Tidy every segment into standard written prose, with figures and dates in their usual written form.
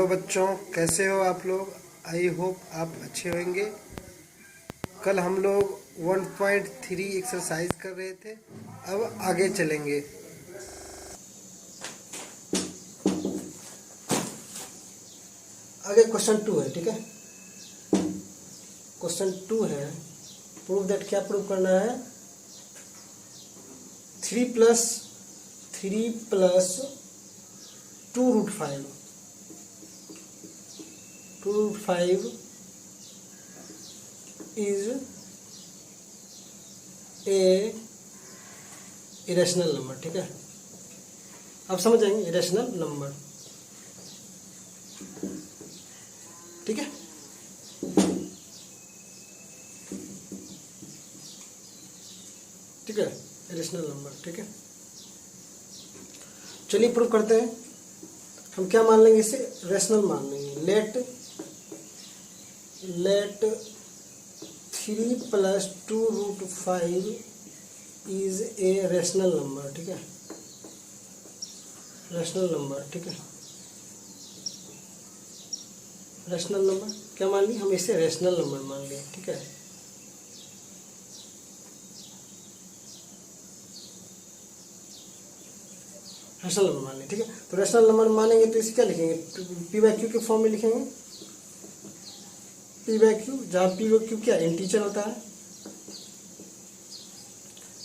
बच्चों, कैसे हो आप लोग। आई होप आप अच्छे होंगे। कल हम लोग 1.3 एक्सरसाइज कर रहे थे, अब आगे चलेंगे। आगे क्वेश्चन 2 है, ठीक है। क्वेश्चन 2 है, प्रूव दैट। क्या प्रूव करना है? 3 plus 2√5 2√5 is A irrational number, ठीक है। आप समझ जाएंगे, इरेशनल नंबर, ठीक है। ठीक है, इरेशनल नंबर, ठीक है। चलिए प्रूव करते हैं। हम क्या मान लेंगे? इसे रेशनल मान लेंगे। Let 3 plus 2√5 is a rational number, ठीक है। रेशनल नंबर, ठीक है। रेशनल नंबर क्या मान लिया? हम इसे रेशनल नंबर मान लिए, ठीक है। रेशनल नंबर मान लिया, ठीक है। तो रेशनल नंबर मानेंगे तो इसे क्या लिखेंगे? P/Q के फॉर्म में लिखेंगे। P/Q, जहाँ P/Q क्या इंटीजर होता है।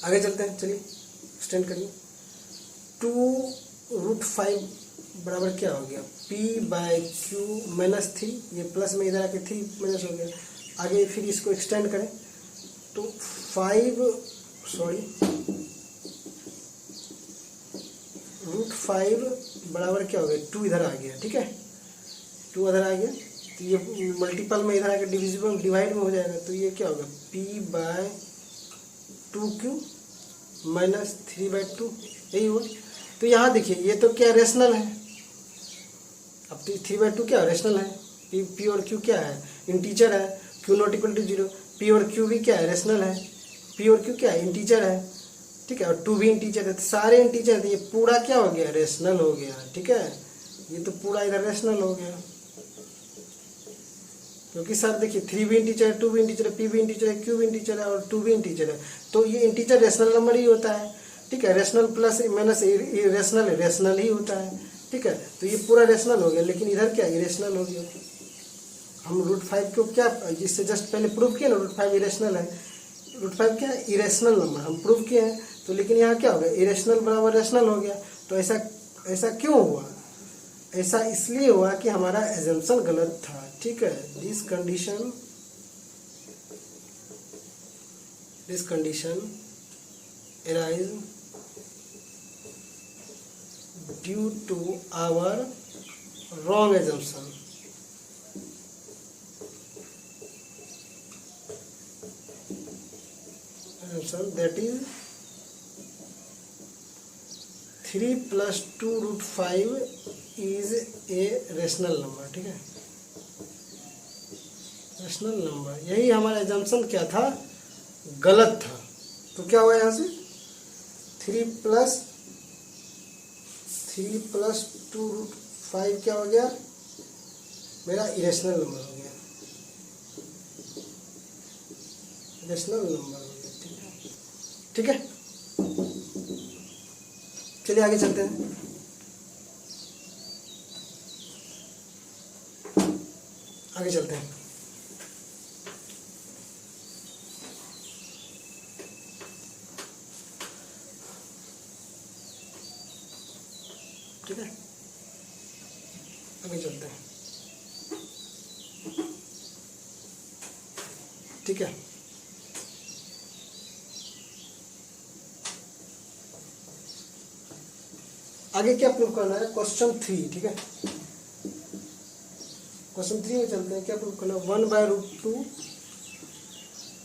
आगे चलते हैं, चलिए एक्सटेंड करिए। 2√5 बराबर क्या हो गया? P/Q -3, ये प्लस में इधर आके 3 माइनस हो गया। आगे फिर इसको एक्सटेंड करें तो 5 बराबर क्या हो गया? 2 इधर आ गया, ठीक है। 2 इधर आ गया तो ये मल्टीपल में इधर आके डिवाइड में हो जाएगा, तो ये क्या होगा? P/2Q -3/2, यही हुआ। तो यहाँ देखिए, ये तो क्या रेशनल है। अब 3/2 क्या रेशनल है। P और Q क्या है? इंटीजर है। Q not equal to 0। P और Q भी क्या है? रेशनल है। P और Q क्या है? इंटीजर है, ठीक है। और 2 भी इंटीजर है, तो सारे इंटीजर, ये पूरा क्या हो गया? रेशनल हो गया, ठीक है। ये तो पूरा इधर रेशनल हो गया, क्योंकि सर देखिए 3 भी इंटीजर है, 2 भी इंटीजर है, P भी इंटीजर है, Q भी इंटीजर है और 2 भी इंटीजर है, तो ये इंटीजर रेशनल नंबर ही होता है, ठीक है। Rational plus minus rational rational ही होता है, ठीक है। तो ये पूरा रेशनल हो गया, लेकिन इधर क्या इरेशनल हो गया। हम √5 को क्या, जिससे जस्ट पहले प्रूव किया ना, √5 इरेशनल है। √5 क्या है? इरेशनल नंबर हम प्रूव किए हैं। तो लेकिन यहाँ क्या हो गया? इरेशनल बराबर रेशनल हो गया। तो ऐसा क्यों हुआ? ऐसा इसलिए हुआ कि हमारा एजम्पशन गलत था, ठीक है। This condition arise due to our wrong assumption. That is 3 plus 2√5 is a rational number, ठीक है। रेशनल नंबर, यही हमारा एजम्पशन क्या था? गलत था। तो क्या हुआ यहाँ से? 3 प्लस 2√5 क्या हो गया? मेरा इरेशनल नंबर हो गया, इरेशनल नंबर हो गया, ठीक है। चलिए आगे चलते हैं। आगे चलते हैं। ठीक है, आगे चलते हैं, ठीक है। आगे क्या प्रूव करना है? क्वेश्चन 3, ठीक है। क्वेश्चन 3 में चलते हैं। क्या प्रूव करना है? 1/√2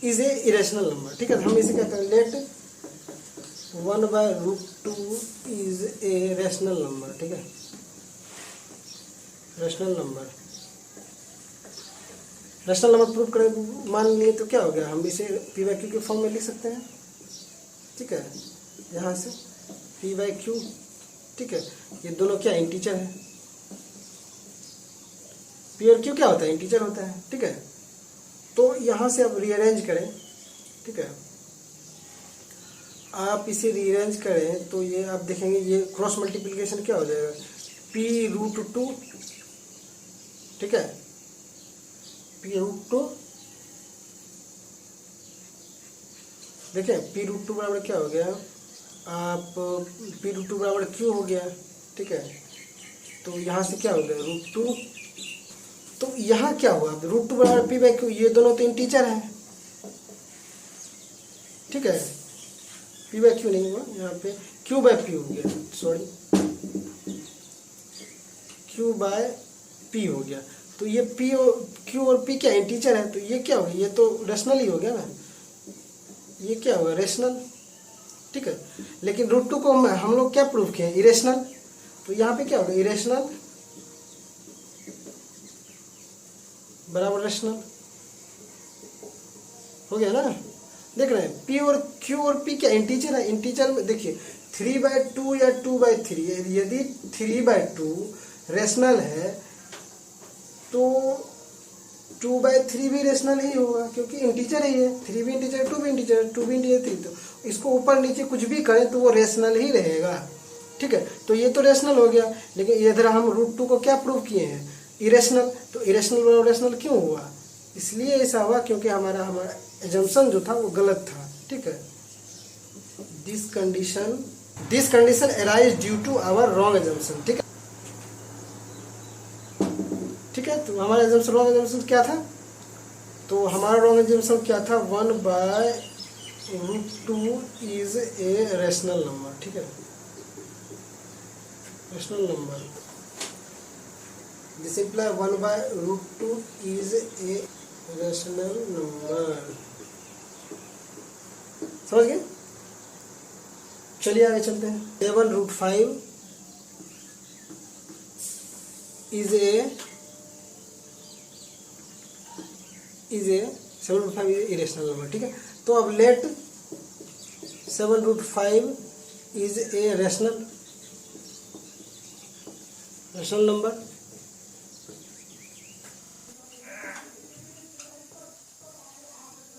इज ए इरेशनल नंबर, ठीक है। हम इसे क्या करें? Let 1/√2 is a rational number, ठीक है। रेशनल नंबर प्रूव करें मान लिए तो क्या हो गया? हम इसे P/Q के फॉर्म में लिख सकते हैं, ठीक है। यहाँ से P/Q, ठीक है। ये दोनों क्या इंटीजर है, पी और क्यू क्या होता है, इंटीजर होता है, ठीक है। तो यहाँ से आप रीअरेंज करें, ठीक है, आप इसे रीअरेंज करें तो ये आप देखेंगे ये क्रॉस मल्टीप्लिकेशन क्या हो जाएगा, p√2, ठीक है, p√2, देखिए p√2 बराबर क्या हो गया, आप p√2 बराबर q हो गया, ठीक है। तो यहाँ से क्या हो गया √2, तो यहाँ क्या हुआ, √2 बराबर p/q, ये दोनों तो इंटीजर है, ठीक है, p/q नहीं हुआ यहाँ पे, q/p हो गया, सॉरी q/p हो गया। तो ये p और q और p क्या इंटीजर है, तो ये क्या हो गया, ये तो रेशनल ही हो गया ना, ये क्या होगा रेशनल, ठीक है। लेकिन √2 को हम लोग क्या प्रूव किए, इरेशनल, तो यहाँ पे क्या होगा इरेशनल बराबर रेशनल हो गया ना। देख रहे हैं p और q और p क्या इंटीजर है, इंटीजर में देखिए 3/2 या 2/3, यदि 3/2 रेशनल है तो 2/3 भी रेशनल ही होगा, क्योंकि इंटीजर ही है, 3 भी इंटीजर, 2 भी इंटीजर, 2 भी इंटीजर 3, तो इसको ऊपर नीचे कुछ भी करें तो वो रेशनल ही रहेगा, ठीक है। तो ये तो रेशनल हो गया, लेकिन इधर हम √2 को क्या प्रूव किए हैं, इरेशनल, तो इरेशनल बराबर रेशनल क्यों हुआ, इसलिए ऐसा हुआ क्योंकि हमारा एजम्पशन जो था वो गलत था, ठीक है। This condition arise due to our wrong assumption, ठीक है, ठीक है। तो हमारा एजम्पशन रॉन्ग एजम्पशन क्या था, तो हमारा रॉन्ग एजम्पशन क्या था, 1/√2 इज ए रेशनल नंबर, ठीक है, rational number, this imply 1/√2 is a rational number, समझ गए। चलिए आगे चलते हैं। 7√5 is a 7√5 is irrational number, ठीक है। तो अब let 7√5 is a rational number,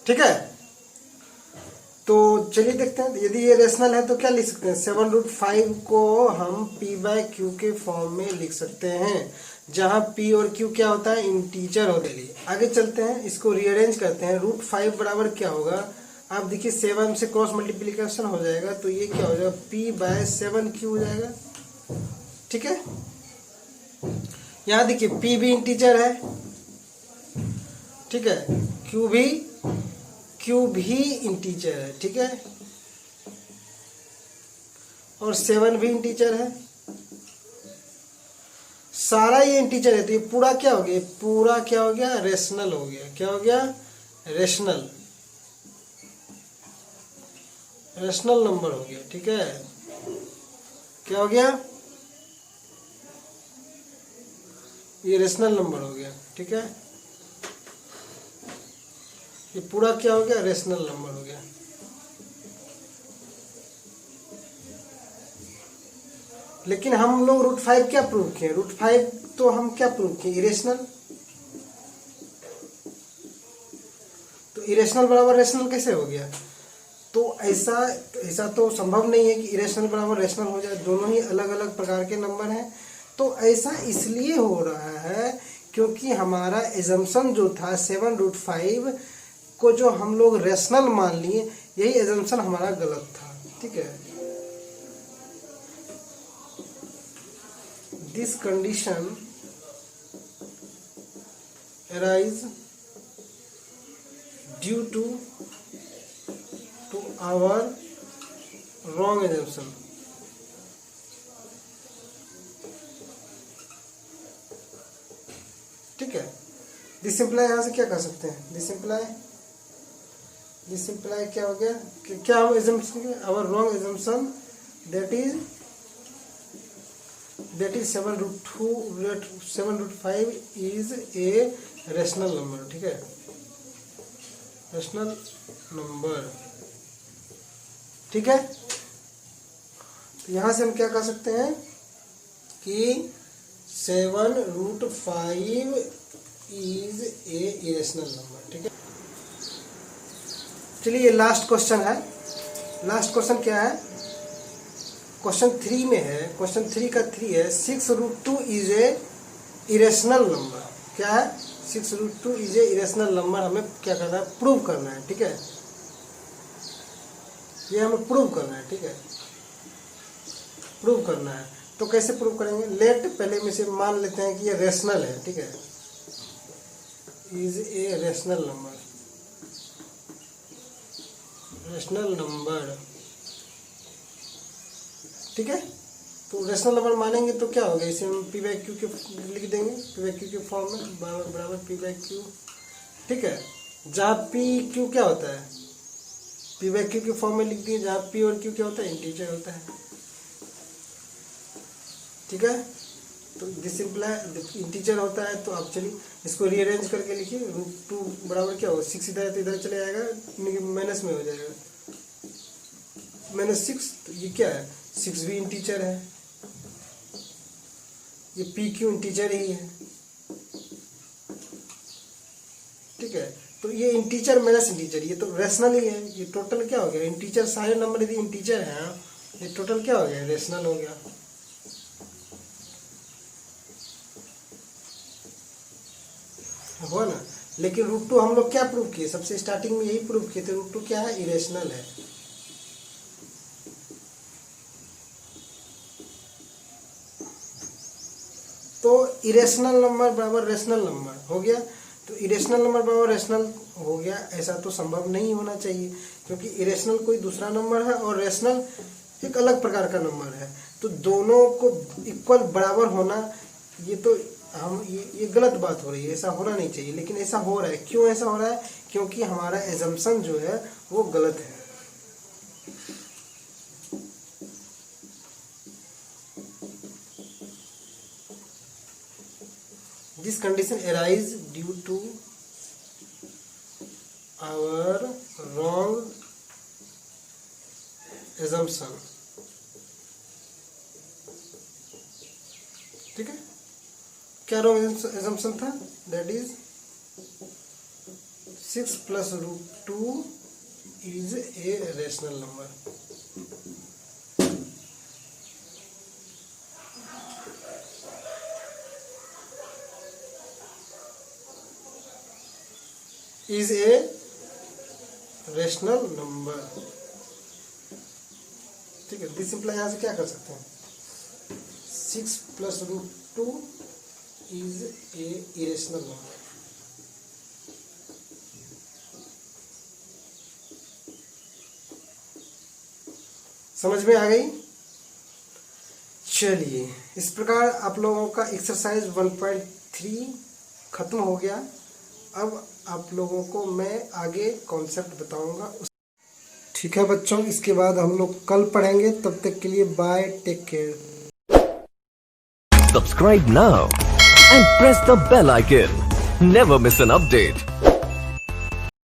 ठीक है। तो चलिए देखते हैं, यदि ये रेशनल है तो क्या लिख सकते हैं, 7√5 को हम p/q के फॉर्म में लिख सकते हैं, जहां p और q क्या होता है, इंटीजर होते हैं। आगे चलते हैं, इसको रीअरेंज करते हैं। √5 बराबर क्या होगा, आप देखिए 7 से क्रॉस मल्टीप्लिकेशन हो जाएगा, तो ये क्या हो जाएगा, p/7q हो जाएगा, ठीक है। यहाँ देखिए p भी इंटीजर है, ठीक है, q भी इंटीजर है, ठीक है, और 7 भी इंटीजर है, सारा ये इंटीजर है, तो ये पूरा क्या हो गया, पूरा क्या हो गया, रेशनल हो गया, क्या हो गया, रेशनल नंबर हो गया, ठीक है, क्या हो गया, ये रेशनल नंबर हो गया, ठीक है, ये पूरा क्या हो गया, रेशनल नंबर हो गया। लेकिन हम लोग √5 क्या प्रूव किए, √5 तो हम क्या प्रूव किए, इरेशनल, तो इरेशनल बराबर रेशनल कैसे हो गया, तो ऐसा तो संभव नहीं है कि इरेशनल बराबर रेशनल हो जाए, दोनों ही अलग अलग प्रकार के नंबर हैं। तो ऐसा इसलिए हो रहा है क्योंकि हमारा एजम्पशन जो था 7√5 को जो हम लोग रेशनल मान लिए, यही एजम्पशन हमारा गलत था, ठीक है। This condition arise due to our wrong assumption, ठीक है। दिस इंप्लाई यहाँ से क्या कर सकते हैं, दिस इंप्लाई क्या हो गया, क्या हम assumption, our wrong assumption that is 7√5 is a rational number, ठीक है, रेशनल नंबर, ठीक है। तो यहाँ से हम क्या कर सकते हैं कि 7√5 इज ए इरेशनल नंबर। ठीक है, चलिए ये लास्ट क्वेश्चन है। लास्ट क्वेश्चन क्या है? क्वेश्चन 3 में है, क्वेश्चन 3 का 3 है 6√2 इज ए इरेशनल नंबर। क्या है? 6√2 इज ए इरेशनल नंबर। हमें क्या करना है? प्रूव करना है। ठीक है, ये हमें प्रूव करना है। ठीक है, प्रूव करना है। तो कैसे प्रूव करेंगे? लेट पहले में से मान लेते हैं कि ये रेशनल है। ठीक है, is a rational number, rational number. ठीक है, तो रेशनल नंबर मानेंगे तो क्या होगा? इसे हम पी बाई क्यू के लिख देंगे, पी बाई क्यू के फॉर्म में, बराबर पी बाई क्यू। ठीक है, जहाँ पी क्यू क्या होता है? पी बाई क्यू के फॉर्म में लिख दिए, जहाँ पी और क्यू क्या होता है? इंटीजर होता है। ठीक है, तो दिस इंप्लाई इंटीजर होता है। तो आप चलिए इसको रीअरेंज करके लिखिए। √2 बराबर क्या होगा? 6 इधर है तो इधर चले जाएगा, माइनस में हो जाएगा, -6। तो ये क्या है? 6 भी इंटीजर है, ये पी क्यू इंटीजर ही है। ठीक है, तो ये इंटीजर माइनस इंटीजर, ये तो रेशनल ही है। ये टोटल क्या हो गया? इंटीजर, सारे नंबर यदि इंटीजर हैं, ये टोटल क्या हो गया? रेशनल हो गया। हुआ ना? लेकिन √2 हम लोग क्या प्रूव किए? सबसे स्टार्टिंग में यही प्रूव किए थे, √2 क्या है? इरेशनल है। तो इरेशनल नंबर बराबर रेशनल नंबर हो गया। तो इरेशनल नंबर बराबर रेशनल हो गया, ऐसा तो संभव नहीं होना चाहिए, क्योंकि इरेशनल कोई दूसरा नंबर है और रेशनल एक अलग प्रकार का नंबर है। तो दोनों को इक्वल बराबर होना, ये तो हम ये गलत बात हो रही है, ऐसा होना नहीं चाहिए। लेकिन ऐसा हो रहा है। क्यों ऐसा हो रहा है? क्योंकि हमारा एजम्पशन जो है वो गलत है। This condition arise due to our wrong assumption। ठीक है, क्या रॉन्ग assumption था? That is 6 plus √2 is a rational number। Is a rational number. ठीक है, दिस सिंपल यहाँ से क्या कर सकते हैं? 6 plus √2 is a irrational number. समझ में आ गई? चलिए, इस प्रकार आप लोगों का एक्सरसाइज 1.3 खत्म हो गया। अब आप लोगों को मैं आगे कॉन्सेप्ट बताऊंगा। ठीक है बच्चों, इसके बाद हम लोग कल पढ़ेंगे। तब तक के लिए bye, take care. Subscribe now and press the bell icon. Never miss an update.